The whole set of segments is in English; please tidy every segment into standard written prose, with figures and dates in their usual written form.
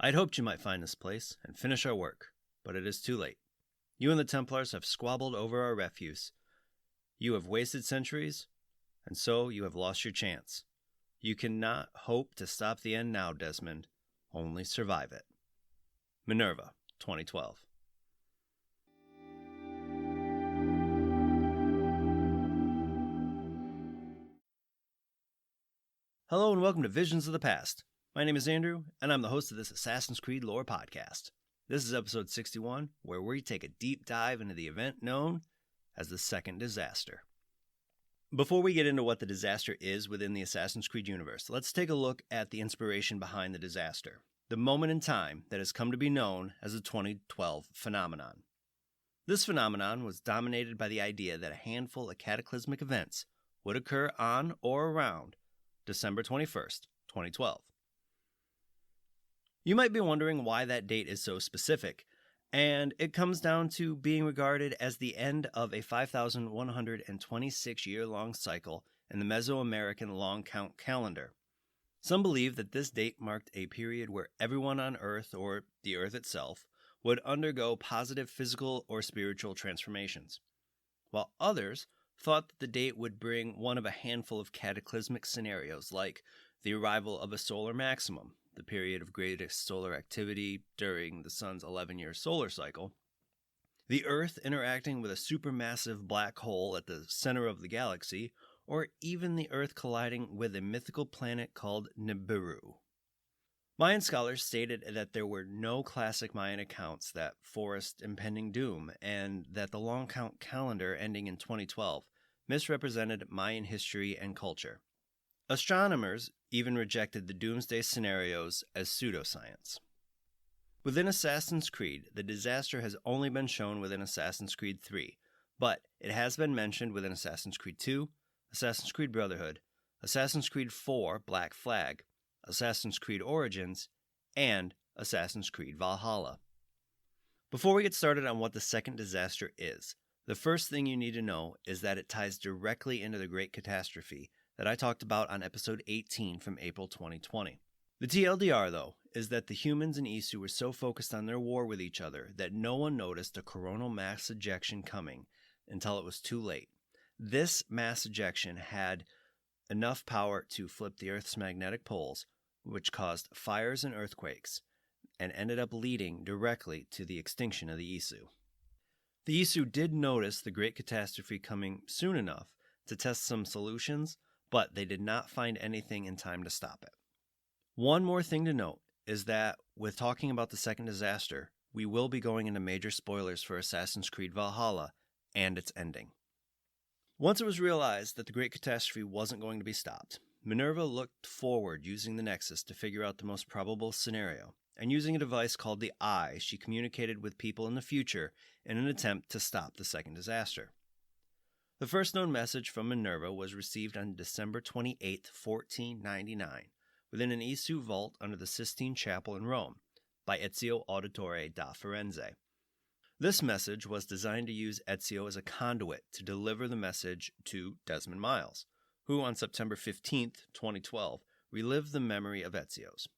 I had hoped you might find this place and finish our work, but it is too late. You and the Templars have squabbled over our refuse. You have wasted centuries, and so you have lost your chance. You cannot hope to stop the end now, Desmond. Only survive it. Minerva, 2012. Hello and welcome to Visions of the Past. My name is Andrew, and I'm the host of this Assassin's Creed lore podcast. This is episode 61, where we take a deep dive into the event known as the Second Disaster. Before we get into what the disaster is within the Assassin's Creed universe, let's take a look at the inspiration behind the disaster, the moment in time that has come to be known as the 2012 phenomenon. This phenomenon was dominated by the idea that a handful of cataclysmic events would occur on or around December 21st, 2012. You might be wondering why that date is so specific, and it comes down to being regarded as the end of a 5,126-year-long cycle in the Mesoamerican long count calendar. Some believe that this date marked a period where everyone on Earth, or the Earth itself, would undergo positive physical or spiritual transformations, while others thought that the date would bring one of a handful of cataclysmic scenarios like the arrival of a solar maximum, the period of greatest solar activity during the sun's 11-year solar cycle, the Earth interacting with a supermassive black hole at the center of the galaxy, or even the Earth colliding with a mythical planet called Nibiru. Mayan scholars stated that there were no classic Mayan accounts that forest impending doom, and that the long count calendar ending in 2012 misrepresented Mayan history and culture. Astronomers even rejected the doomsday scenarios as pseudoscience. Within Assassin's Creed, the disaster has only been shown within Assassin's Creed 3, but it has been mentioned within Assassin's Creed 2, Assassin's Creed Brotherhood, Assassin's Creed 4 Black Flag, Assassin's Creed Origins, and Assassin's Creed Valhalla. Before we get started on what the Second Disaster is, the first thing you need to know is that it ties directly into the Great Catastrophe that I talked about on episode 18 from April 2020. The TLDR, though, is that the humans in Isu were so focused on their war with each other that no one noticed a coronal mass ejection coming until it was too late. This mass ejection had enough power to flip the Earth's magnetic poles, which caused fires and earthquakes, and ended up leading directly to the extinction of the Isu. The Isu did notice the Great Catastrophe coming soon enough to test some solutions, but they did not find anything in time to stop it. One more thing to note is that with talking about the Second Disaster, we will be going into major spoilers for Assassin's Creed Valhalla and its ending. Once it was realized that the Great Catastrophe wasn't going to be stopped, Minerva looked forward using the Nexus to figure out the most probable scenario, and using a device called the Eye, she communicated with people in the future in an attempt to stop the Second Disaster. The first known message from Minerva was received on December 28, 1499, within an Isu vault under the Sistine Chapel in Rome, by Ezio Auditore da Firenze. This message was designed to use Ezio as a conduit to deliver the message to Desmond Miles, who on September 15, 2012, relived the memory of Ezio's.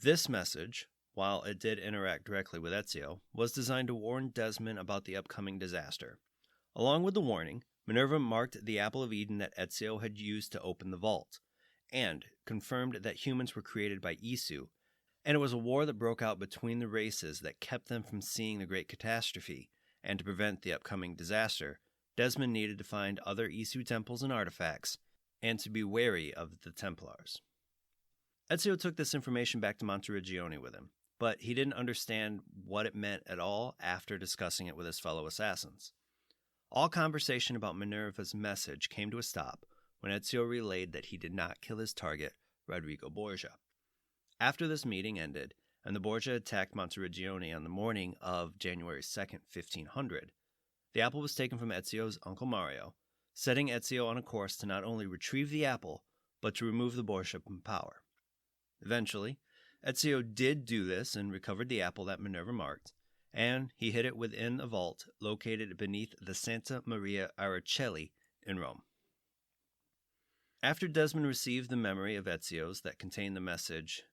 This message, while it did interact directly with Ezio, was designed to warn Desmond about the upcoming disaster. Along with the warning, Minerva marked the Apple of Eden that Ezio had used to open the vault, and confirmed that humans were created by Isu, and it was a war that broke out between the races that kept them from seeing the Great Catastrophe, and to prevent the upcoming disaster, Desmond needed to find other Isu temples and artifacts, and to be wary of the Templars. Ezio took this information back to Monteriggioni with him, but he didn't understand what it meant at all after discussing it with his fellow assassins. All conversation about Minerva's message came to a stop when Ezio relayed that he did not kill his target, Rodrigo Borgia. After this meeting ended, and the Borgia attacked Monteriggioni on the morning of January 2nd, 1500, the apple was taken from Ezio's Uncle Mario, setting Ezio on a course to not only retrieve the apple, but to remove the Borgia from power. Eventually, Ezio did do this and recovered the apple that Minerva marked, and he hid it within a vault located beneath the Santa Maria Araceli in Rome. After Desmond received the memory of Ezio's that contained the message,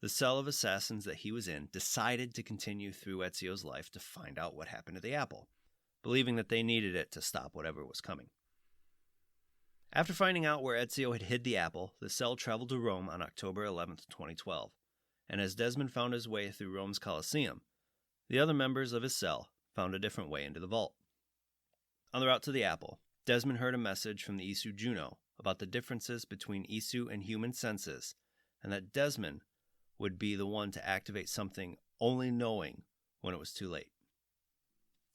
the cell of assassins that he was in decided to continue through Ezio's life to find out what happened to the apple, believing that they needed it to stop whatever was coming. After finding out where Ezio had hid the apple, the cell traveled to Rome on October 11th, 2012, and as Desmond found his way through Rome's Colosseum, the other members of his cell found a different way into the vault. On the route to the apple, Desmond heard a message from the Isu Juno about the differences between Isu and human senses, and that Desmond would be the one to activate something only knowing when it was too late.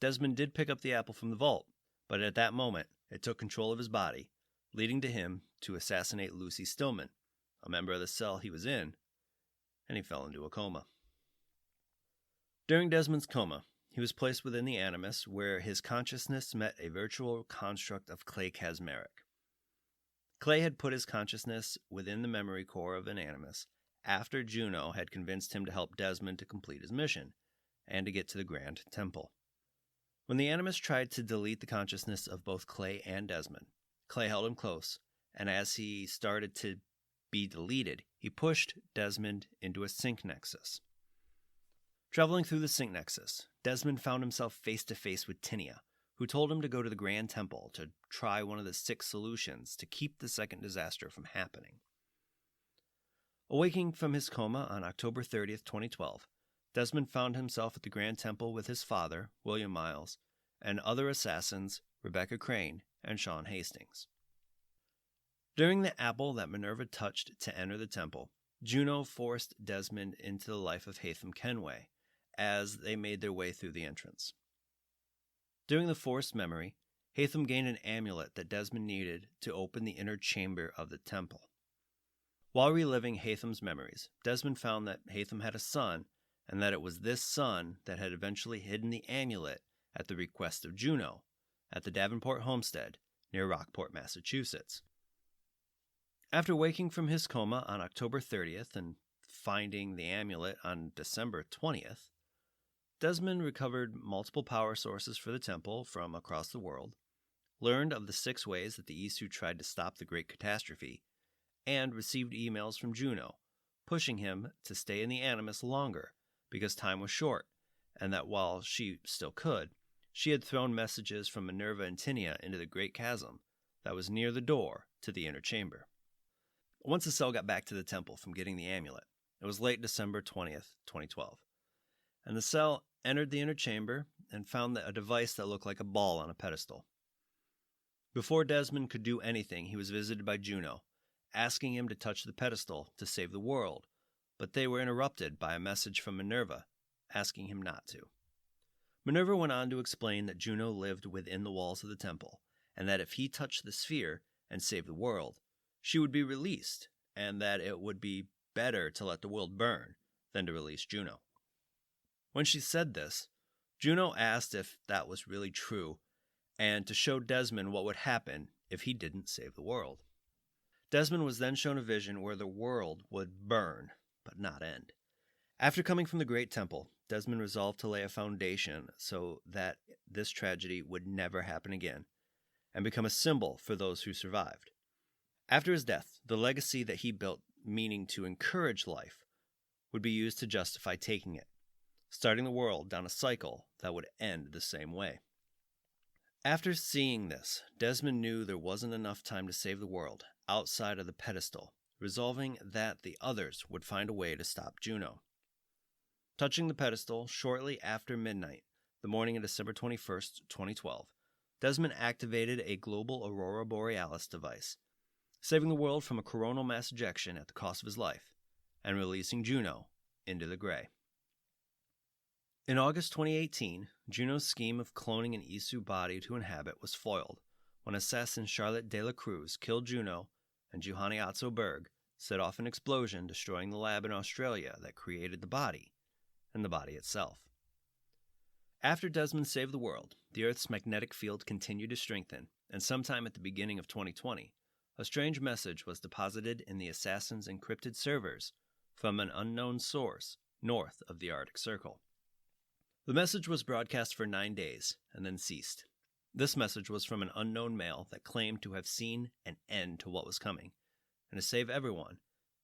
Desmond did pick up the apple from the vault, but at that moment, it took control of his body, leading to him to assassinate Lucy Stillman, a member of the cell he was in, and he fell into a coma. During Desmond's coma, he was placed within the Animus, where his consciousness met a virtual construct of clay chasmeric. Clay had put his consciousness within the memory core of an Animus after Juno had convinced him to help Desmond to complete his mission and to get to the Grand Temple. When the Animus tried to delete the consciousness of both Clay and Desmond, Clay held him close, and as he started to be deleted, he pushed Desmond into a sync nexus. Traveling through the sync nexus, Desmond found himself face to face with Tinia, who told him to go to the Grand Temple to try one of the 6 solutions to keep the second disaster from happening. Awaking from his coma on October 30th, 2012, Desmond found himself at the Grand Temple with his father, William Miles, and other assassins, Rebecca Crane and Sean Hastings. During the apple that Minerva touched to enter the temple, Juno forced Desmond into the life of Haytham Kenway as they made their way through the entrance. During the forced memory, Haytham gained an amulet that Desmond needed to open the inner chamber of the temple. While reliving Haytham's memories, Desmond found that Haytham had a son, and that it was this son that had eventually hidden the amulet at the request of Juno at the Davenport homestead near Rockport, Massachusetts. After waking from his coma on October 30th and finding the amulet on December 20th, Desmond recovered multiple power sources for the temple from across the world, learned of the 6 ways that the Isu tried to stop the Great Catastrophe, and received emails from Juno, pushing him to stay in the Animus longer because time was short, and that while she still could, she had thrown messages from Minerva and Tinia into the Great Chasm that was near the door to the inner chamber. Once the cell got back to the temple from getting the amulet, it was late December 20th, 2012, and the cell entered the inner chamber and found a device that looked like a ball on a pedestal. Before Desmond could do anything, he was visited by Juno, asking him to touch the pedestal to save the world, but they were interrupted by a message from Minerva, asking him not to. Minerva went on to explain that Juno lived within the walls of the temple, and that if he touched the sphere and saved the world, she would be released, and that it would be better to let the world burn than to release Juno. When she said this, Juno asked if that was really true, and to show Desmond what would happen if he didn't save the world. Desmond was then shown a vision where the world would burn, but not end. After coming from the Great Temple, Desmond resolved to lay a foundation so that this tragedy would never happen again, and become a symbol for those who survived. After his death, the legacy that he built, meaning to encourage life, would be used to justify taking it, starting the world down a cycle that would end the same way. After seeing this, Desmond knew there wasn't enough time to save the world outside of the pedestal, resolving that the others would find a way to stop Juno. Touching the pedestal shortly after midnight, the morning of December 21st, 2012, Desmond activated a global Aurora Borealis device, saving the world from a coronal mass ejection at the cost of his life, and releasing Juno into the gray. In August 2018, Juno's scheme of cloning an Isu body to inhabit was foiled when assassin Charlotte de la Cruz killed Juno and Juhani Otso Berg set off an explosion destroying the lab in Australia that created the body and the body itself. After Desmond saved the world, the Earth's magnetic field continued to strengthen, and sometime at the beginning of 2020, a strange message was deposited in the assassin's encrypted servers from an unknown source north of the Arctic Circle. The message was broadcast for 9 days and then ceased. This message was from an unknown male that claimed to have seen an end to what was coming, and to save everyone,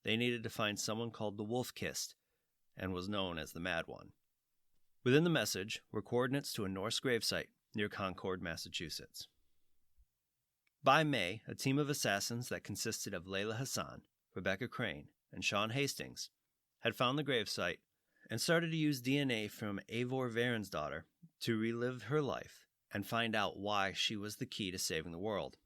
they needed to find someone called the Wolf-Kissed, and was known as the Mad One. Within the message were coordinates to a Norse gravesite near Concord, Massachusetts. By May, a team of assassins that consisted of Layla Hassan, Rebecca Crane, and Sean Hastings had found the gravesite and started to use DNA from Eivor Varinsdottir to relive her life and find out why she was the key to saving the world.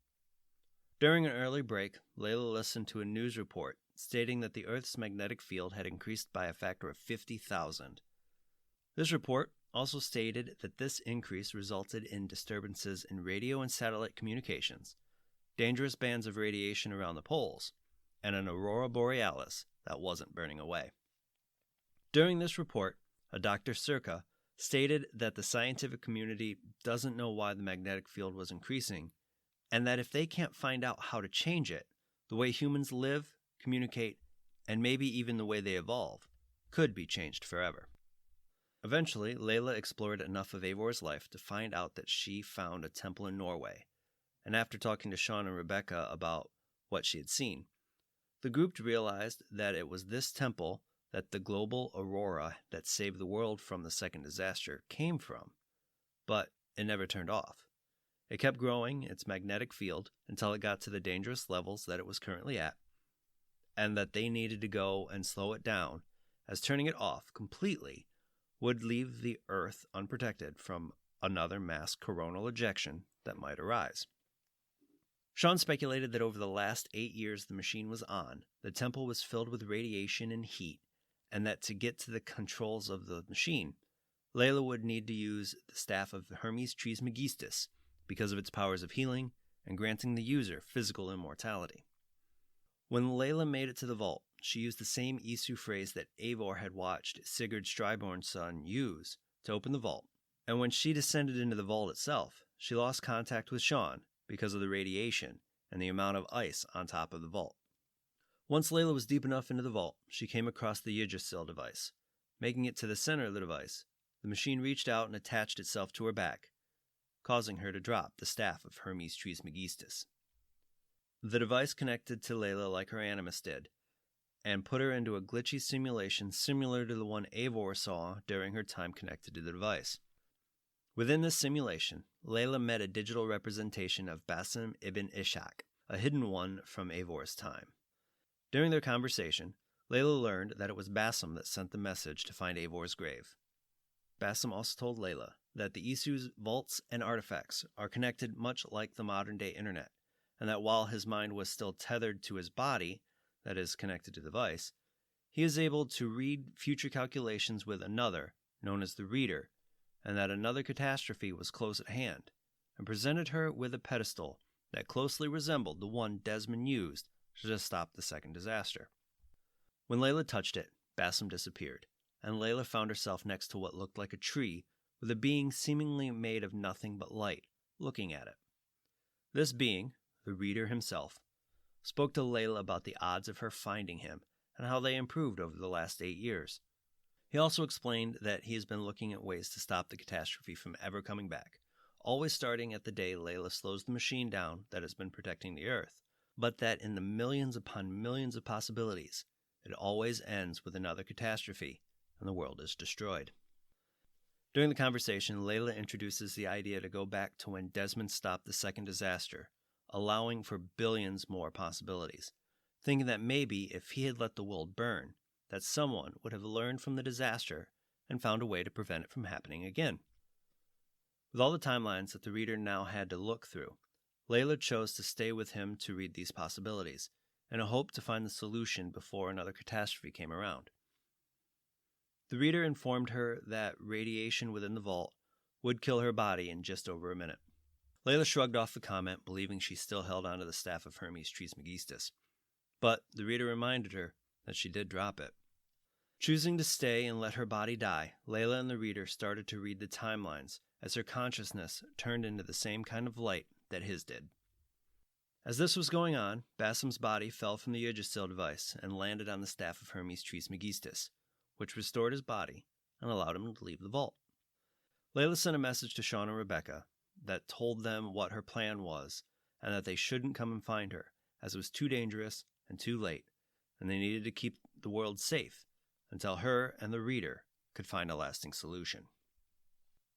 During an early break, Layla listened to a news report stating that the Earth's magnetic field had increased by a factor of 50,000. This report also stated that this increase resulted in disturbances in radio and satellite communications, dangerous bands of radiation around the poles, and an aurora borealis that wasn't burning away. During this report, a Dr. Circa stated that the scientific community doesn't know why the magnetic field was increasing, and that if they can't find out how to change it, the way humans live, communicate, and maybe even the way they evolve could be changed forever. Eventually, Layla explored enough of Eivor's life to find out that she found a temple in Norway, and after talking to Sean and Rebecca about what she had seen, the group realized that it was this temple that the global aurora that saved the world from the second disaster came from, but it never turned off. It kept growing its magnetic field until it got to the dangerous levels that it was currently at, and that they needed to go and slow it down, as turning it off completely would leave the Earth unprotected from another mass coronal ejection that might arise. Sean speculated that over the last 8 years the machine was on, the temple was filled with radiation and heat, and that to get to the controls of the machine, Layla would need to use the staff of Hermes Trismegistus because of its powers of healing and granting the user physical immortality. When Layla made it to the vault, she used the same Isu phrase that Eivor had watched Sigurd Stryborn's son use to open the vault, and when she descended into the vault itself, she lost contact with Sean because of the radiation and the amount of ice on top of the vault. Once Layla was deep enough into the vault, she came across the Yggdrasil device. Making it to the center of the device, the machine reached out and attached itself to her back, causing her to drop the staff of Hermes Trismegistus. The device connected to Layla like her animus did, and put her into a glitchy simulation similar to the one Eivor saw during her time connected to the device. Within this simulation, Layla met a digital representation of Basim ibn Ishaq, a hidden one from Eivor's time. During their conversation, Layla learned that it was Basim that sent the message to find Eivor's grave. Basim also told Layla that the Isu's vaults and artifacts are connected much like the modern-day internet, and that while his mind was still tethered to his body, that is, connected to the device, he is able to read future calculations with another, known as the Reader, and that another catastrophe was close at hand, and presented her with a pedestal that closely resembled the one Desmond used to stop the second disaster. When Layla touched it, Basim disappeared, and Layla found herself next to what looked like a tree with a being seemingly made of nothing but light, looking at it. This being, the Reader himself, spoke to Layla about the odds of her finding him and how they improved over the last 8 years. He also explained that he has been looking at ways to stop the catastrophe from ever coming back, always starting at the day Layla slows the machine down that has been protecting the Earth, but that in the millions upon millions of possibilities, it always ends with another catastrophe and the world is destroyed. During the conversation, Layla introduces the idea to go back to when Desmond stopped the second disaster, allowing for billions more possibilities, thinking that maybe if he had let the world burn, that someone would have learned from the disaster and found a way to prevent it from happening again. With all the timelines that the Reader now had to look through, Layla chose to stay with him to read these possibilities, in a hope to find the solution before another catastrophe came around. The Reader informed her that radiation within the vault would kill her body in just over a minute. Layla shrugged off the comment, believing she still held onto the staff of Hermes Trismegistus, but the Reader reminded her that she did drop it. Choosing to stay and let her body die, Layla and the Reader started to read the timelines as her consciousness turned into the same kind of light that his did. As this was going on, Basim's body fell from the Yggdrasil device and landed on the staff of Hermes Trismegistus, which restored his body and allowed him to leave the vault. Layla sent a message to Sean and Rebecca that told them what her plan was and that they shouldn't come and find her, as it was too dangerous and too late, and they needed to keep the world safe until her and the reader could find a lasting solution.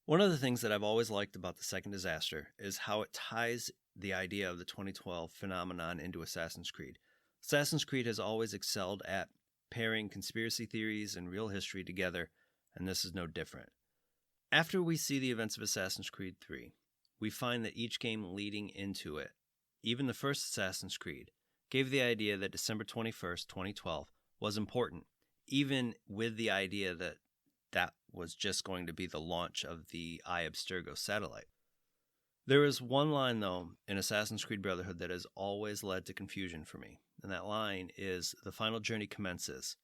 One of the things that I've always liked about the second disaster is how it ties the idea of the 2012 phenomenon into Assassin's Creed. Assassin's Creed has always excelled at pairing conspiracy theories and real history together, and this is no different. After we see the events of Assassin's Creed 3, we find that each game leading into it, even the first Assassin's Creed, gave the idea that December 21st, 2012 was important, even with the idea that that was just going to be the launch of the Abstergo satellite. There is one line, though, in Assassin's Creed Brotherhood that has always led to confusion for me, and that line is, "The final journey commences.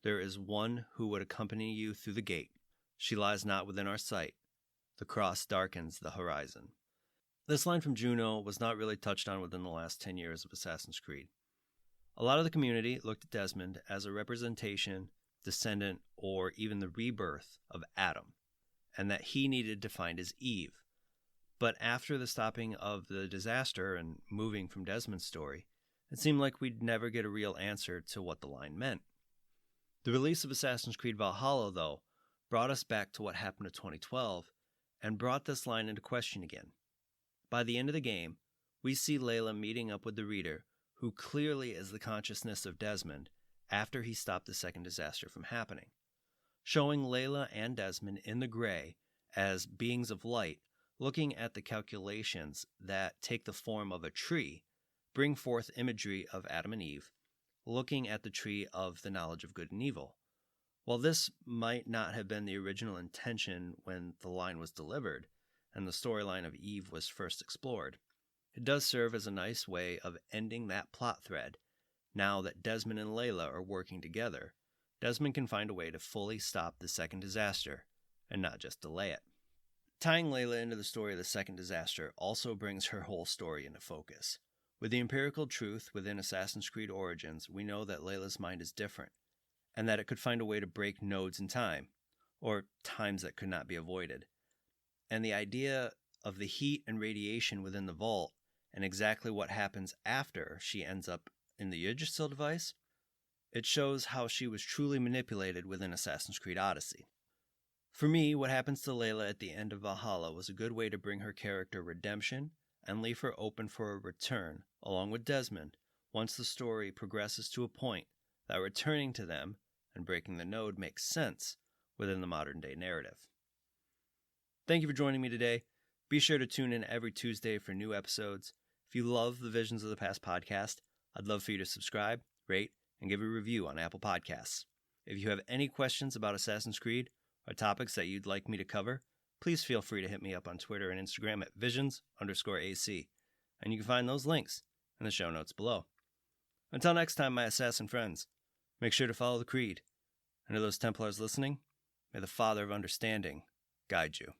There is one who would accompany you through the gate. She lies not within our sight. The cross darkens the horizon." This line from Juno was not really touched on within the last 10 years of Assassin's Creed. A lot of the community looked at Desmond as a representation, descendant, or even the rebirth of Adam, and that he needed to find his Eve. But after the stopping of the disaster and moving from Desmond's story, it seemed like we'd never get a real answer to what the line meant. The release of Assassin's Creed Valhalla, though, brought us back to what happened in 2012 and brought this line into question again. By the end of the game, we see Layla meeting up with the reader, who clearly is the consciousness of Desmond after he stopped the second disaster from happening, showing Layla and Desmond in the gray as beings of light, looking at the calculations that take the form of a tree, bring forth imagery of Adam and Eve, looking at the tree of the knowledge of good and evil. While this might not have been the original intention when the line was delivered and the storyline of Eve was first explored, it does serve as a nice way of ending that plot thread. Now that Desmond and Layla are working together, Desmond can find a way to fully stop the second disaster and not just delay it. Tying Layla into the story of the second disaster also brings her whole story into focus. With the empirical truth within Assassin's Creed Origins, we know that Layla's mind is different, and that it could find a way to break nodes in time, or times that could not be avoided. And the idea of the heat and radiation within the vault, and exactly what happens after she ends up in the Yggdrasil device, it shows how she was truly manipulated within Assassin's Creed Odyssey. For me, what happens to Layla at the end of Valhalla was a good way to bring her character redemption and leave her open for a return, along with Desmond, once the story progresses to a point that returning to them and breaking the node makes sense within the modern-day narrative. Thank you for joining me today. Be sure to tune in every Tuesday for new episodes. If you love the Visions of the Past podcast, I'd love for you to subscribe, rate, and give a review on Apple Podcasts. If you have any questions about Assassin's Creed or topics that you'd like me to cover, please feel free to hit me up on Twitter and Instagram at visions_AC, and you can find those links in the show notes below. Until next time, my assassin friends, make sure to follow the Creed, and to those Templars listening, may the Father of Understanding guide you.